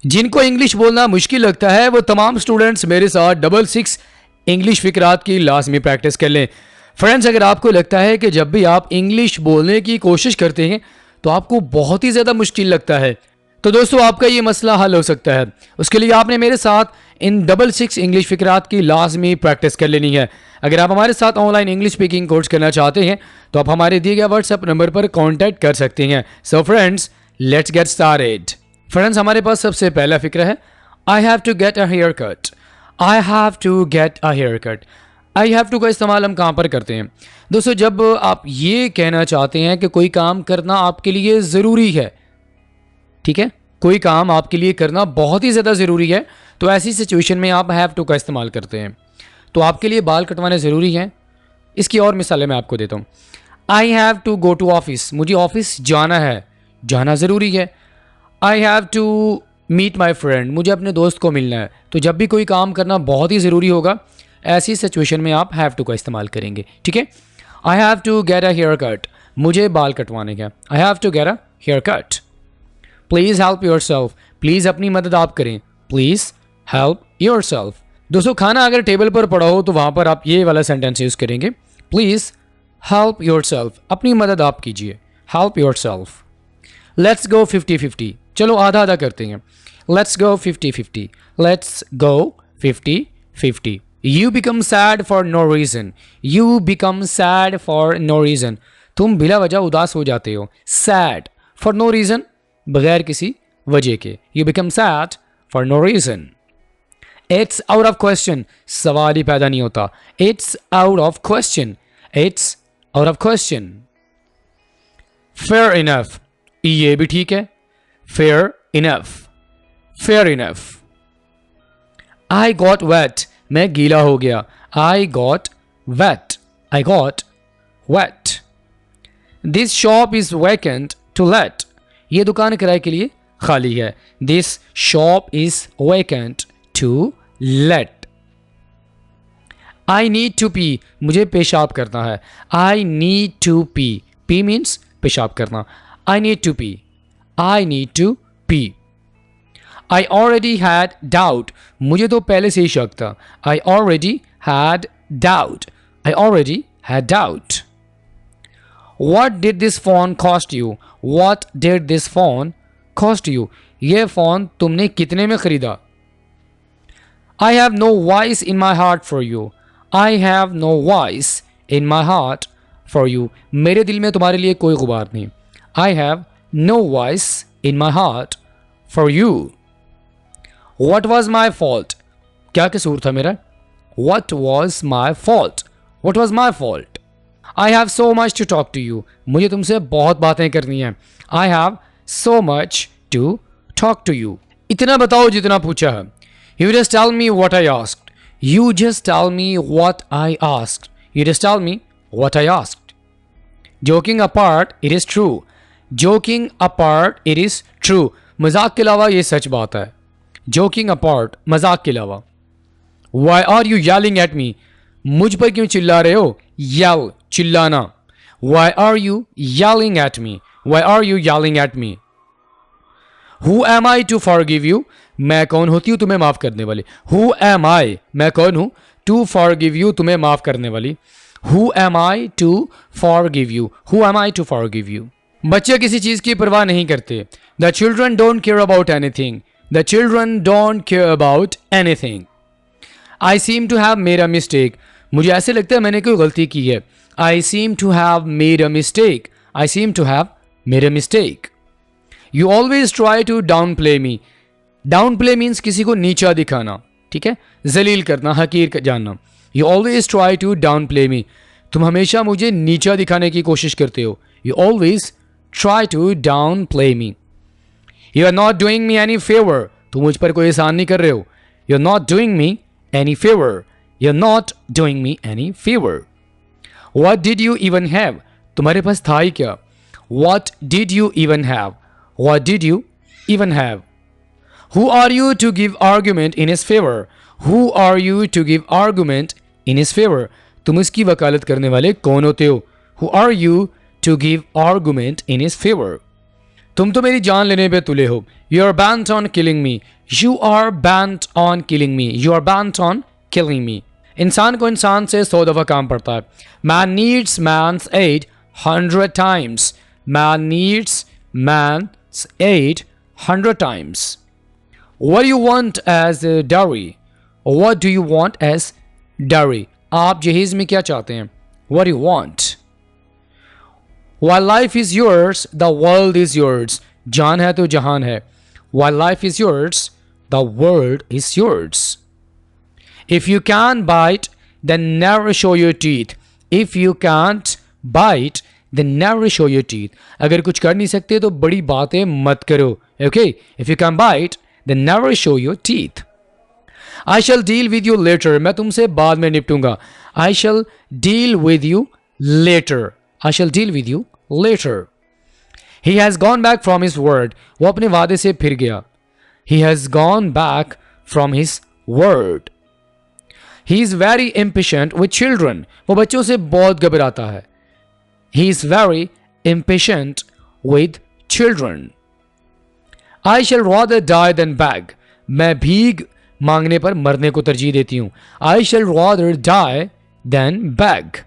जिनको इंग्लिश बोलना मुश्किल लगता है वो तमाम स्टूडेंट्स मेरे साथ 66 इंग्लिश फिकरात की लाजमी प्रैक्टिस कर लें। फ्रेंड्स, अगर आपको लगता है कि जब भी आप इंग्लिश बोलने की कोशिश करते हैं तो आपको बहुत ही ज़्यादा मुश्किल लगता है, तो दोस्तों आपका ये मसला हल हो सकता है। उसके लिए आपने मेरे साथ इन 66 इंग्लिश फिकरात की लाजमी प्रैक्टिस कर लेनी है। अगर आप हमारे साथ ऑनलाइन इंग्लिश स्पीकिंग कोर्स करना चाहते हैं तो आप हमारे दिए गए व्हाट्सएप नंबर पर कॉन्टैक्ट कर सकते हैं। So friends, let's get started. Friends, हमारे पास सबसे पहला फिक्र है I have to get a haircut. I have to get a haircut. I have to का इस्तेमाल हम कहाँ पर करते हैं दोस्तों? जब आप ये कहना चाहते हैं कि कोई काम करना आपके लिए ज़रूरी है, ठीक है, कोई काम आपके लिए करना बहुत ही ज़्यादा ज़रूरी है, तो ऐसी सिचुएशन में आप हैव टू का इस्तेमाल करते हैं। तो आपके लिए बाल कटवाने ज़रूरी हैं, इसकी और मिसालें मैं आपको देता हूँ। I have to go to office, मुझे ऑफिस जाना है, जाना ज़रूरी है। I have to meet my friend, मुझे अपने दोस्त को मिलना है। तो जब भी कोई काम करना बहुत ही ज़रूरी होगा, ऐसी सिचुएशन में आप हैव टू का इस्तेमाल करेंगे, ठीक है। I have to get a haircut, मुझे बाल कटवाने का, I have to get a haircut. Please help yourself, please अपनी मदद आप करें, प्लीज़ हेल्प योर सेल्फ। दोस्तों, खाना अगर टेबल पर पड़ा हो तो वहाँ पर आप ये वाला सेंटेंस यूज़ करेंगे, प्लीज़ हेल्प योर सेल्फ, अपनी मदद आप कीजिए, help your self. Let's go 50-50, चलो आधा आधा करते हैं। Let's go 50-50, let's go 50-50। You become sad for no reason, you become sad for no reason, तुम बिला वजह उदास हो जाते हो। sad for no reason, बगैर किसी वजह के, you become sad for no reason। it's out of question, सवाल ही पैदा नहीं होता, it's out of question, it's out of question। fair enough, ये भी ठीक है, fair enough, fair enough। I got wet, मैं गीला हो गया, I got wet, I got wet। This shop is vacant to let, ये दुकान किराए के लिए खाली है। This shop is vacant to let। I need to pee, मुझे पेशाब करना है, I need to pee, pee means पेशाब करना, I need to pee, I need to pee। I already had doubt, मुझे तो पहले से ही शक था, I already had doubt, I already had doubt। What did this phone cost you, what did this phone cost you, ये phone तुमने कितने में ख़रीदा। I have no voice in my heart for you, I have no voice in my heart for you, मेरे दिल में तुम्हारे लिए कोई गुबार नहीं, I have no voice in my heart for you। What was my fault, क्या कसूर था मेरा। What was my fault, what was my fault। I have so much to talk to you, मुझे तुमसे बहुत बातें करनी हैं, I have so much to talk to you। इतना बताओ जितना पूछा है। You just tell me what I asked, you just tell me what I asked, you just tell me what I asked। Joking apart, it is true, joking apart, it is true, मजाक के अलावा ये सच बात है। Joking apart, मजाक के अलावा। Why are you yelling at me, मुझ पर क्यों चिल्ला रहे हो। Yell, चिल्लाना। Why are you yelling at me, why are you yelling at me। Who am I to forgive you, मैं कौन होती हूँ तुम्हें माफ़ करने वाली। Who am I, मैं कौन हूँ, to forgive you, तुम्हें माफ़ करने वाली। Who am I to forgive you, who am I to forgive you। बच्चे किसी चीज़ की परवाह नहीं करते। The children don't care about anything, the children don't care about anything। I seem to have made a mistake, मुझे ऐसे लगता है मैंने कोई गलती की है। I seem to have made a mistake, I seem to have made a mistake। You always try to downplay me, downplay means किसी को नीचा दिखाना, ठीक है, जलील करना, हकीर जानना। You always try to downplay me, तुम हमेशा मुझे नीचा दिखाने की कोशिश करते हो। You always try to downplay me। You are not doing me any favor, तुम मुझ पर कोई एहसान नहीं कर रहे हो। You're not doing me any favor, you're not doing me any favor। What did you even have, तुम्हारे पास था ही क्या। What did you even have, what did you even have। Who are you to give argument in his favor, who are you to give argument in his favor, तुम इसकी वकालत करने वाले कौन होते हो। Who are you to give argument in his favor। तुम तो मेरी जान लेने पे तुले हो। You are bent on killing me, You are bent on killing me. You are bent on killing me. इंसान को इंसान से 100 दफ़ा काम पड़ता है. Man needs man's aid 100 times. Man needs man's aid 100 times. What do you want as a dowry? What do you want as dowry? आप जहेज में क्या चाहते हैं? What do you want? While life is yours, the world is yours. जान है तो जहान है. While life is yours, the world is yours. If you can't bite, then never show your teeth. If you can't bite, then never show your teeth. अगर कुछ कर नहीं सकते तो बड़ी बातें मत करो. Okay? If you can't bite, then never show your teeth. I shall deal with you later. मैं तुमसे बाद में निपटूंगा. I shall deal with you later. I shall deal with you later. He has gone back from his word. वो अपने वादे से फिर गया. He has gone back from his word. He is very impatient with children. वो बच्चों से बहुत घबराता है. He is very impatient with children. I shall rather die than beg. मैं भीख मांगने पर मरने को तरजीह देती हूँ. I shall rather die than beg.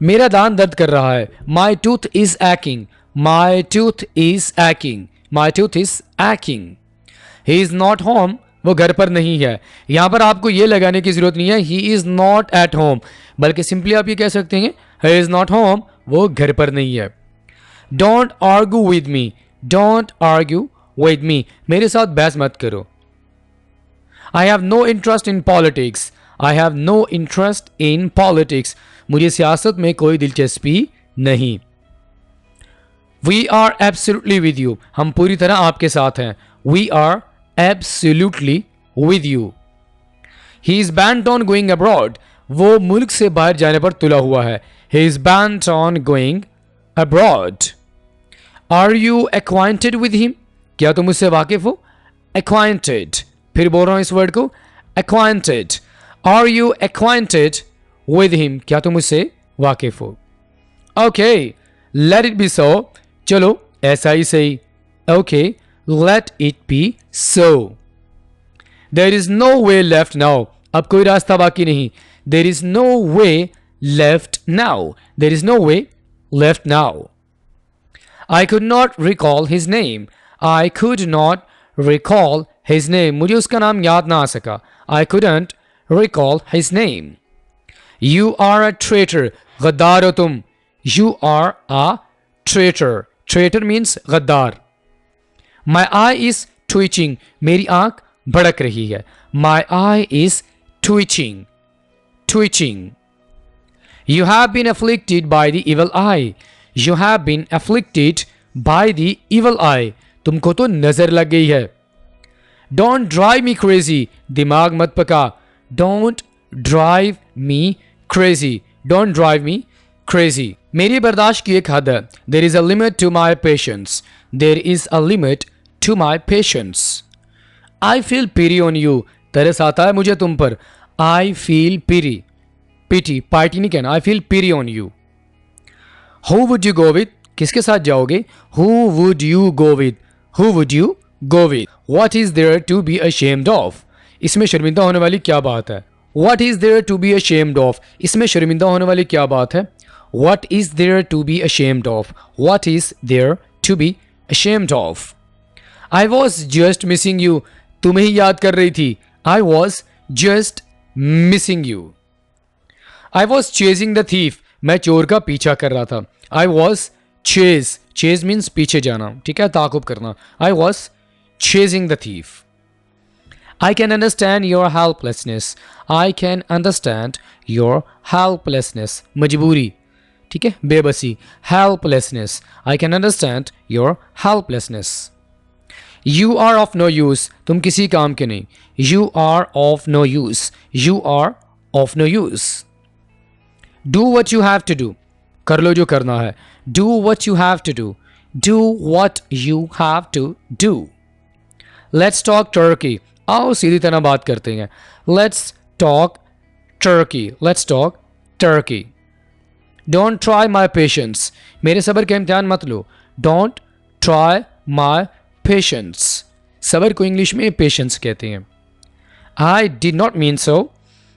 मेरा दांत दर्द कर रहा है. My tooth is aching. My tooth is aching. My tooth is aching. He is not home. वो घर पर नहीं है. यहां पर आपको ये लगाने की जरूरत नहीं है he is not at home, बल्कि सिंपली आप ये कह सकते हैं he is not home. वो घर पर नहीं है. Don't argue with me. Don't argue with me. मेरे साथ बहस मत करो. I have no interest in politics. I have no interest in politics. मुझे सियासत में कोई दिलचस्पी नहीं. We are absolutely with you. हम पूरी तरह आपके साथ हैं. We are absolutely with you. He is bent on going abroad. वो मुल्क से बाहर जाने पर तुला हुआ है. He is bent on going abroad. Are you acquainted with him? क्या तुम उससे वाकिफ हो? Acquainted. फिर बोल रहा हूं इस वर्ड को. Acquainted. Are you acquainted with him? क्या तुम उससे वाकिफ हो? Okay. Let it be so. चलो ऐसा ही सही. Okay. Let it be so. There is no way left now. अब कोई रास्ता बाकी नहीं. There is no way left now. There is no way left now. I could not recall his name. I could not recall his name. मुझे उसका नाम याद ना आ सका. I couldn't recall his name. You are a traitor. गद्दार हो तुम. You are a traitor. Traitor means गद्दार. My eye is twitching. मेरी आंख भड़क रही है. My eye is twitching. Twitching. You have been afflicted by the evil eye. You have been afflicted by the evil eye. तुमको तो नजर लग गई है. Don't drive me crazy. दिमाग मत पका. Don't drive me crazy. Don't drive me crazy. मेरी बर्दाश्त की एक हद है. There is a limit to my patience. There is a limit to my patience. I feel pity on you. तरस आता है मुझे तुम पर. I feel pity. Pity. Pity नहीं कहना. I feel pity on you. Who would you go with? किसके साथ जाओगे? Who would you go with? Who would you go with? What is there to be ashamed of? इसमें शर्मिंदा होने वाली क्या बात है? What is there to be ashamed of? इसमें शर्मिंदा होने वाली क्या बात है? What is there to be ashamed of? What is there to be ashamed of? I was just missing you. तुम्हें ही याद कर रही थी. I was just missing you. I was chasing the thief. मैं चोर का पीछा कर रहा था. I was chase. Chase means पीछे जाना. ठीक है, ताकुब करना. I was chasing the thief. I can understand your helplessness. I can understand your helplessness. मजबूरी. ठीक है, बेबसी. Helplessness. I can understand your helplessness. You are of no use. तुम किसी काम के नहीं. You are of no use. You are of no use. Do what you have to do. कर लो जो करना है. Do what you have to do. Do what you have to do. Let's talk Turkey. आओ सीधी तरह बात करते हैं. Let's talk Turkey. Let's talk Turkey. Don't try my patience. मेरे सब्र का इम्तिहान मत लो. Don't try my patience. सबर को इंग्लिश में पेशेंस कहते हैं। I did not mean so,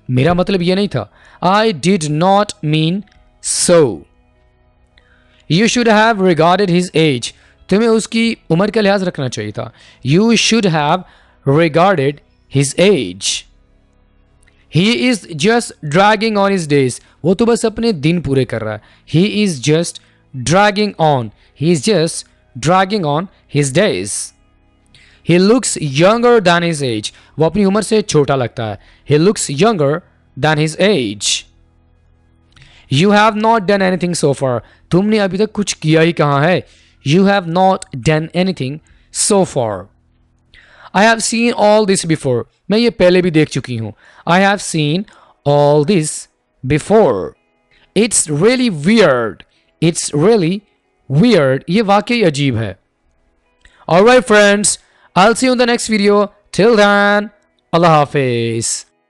मेरा मतलब ये नहीं था। I did not mean so. You should have regarded his age, तुम्हें उसकी उम्र का लिहाज रखना चाहिए था। You should have regarded his age. He is just dragging on his days, वो तो बस अपने दिन पूरे कर रहा है। He is just dragging on, he is just dragging on his days. He looks younger than his age, वो अपनी उम्र से छोटा लगता है। He looks younger than his age. You have not done anything so far, तुमने अभी तक कुछ किया ही कहाँ है। You have not done anything so far. I have seen all this before, मैं ये पहले भी देख चुकी हूं। I have seen all this before. It's really weird, it's really weird, ये वाकई अजीब है। Alright friends, I'll see you in the next video. Till then, Allah Hafiz.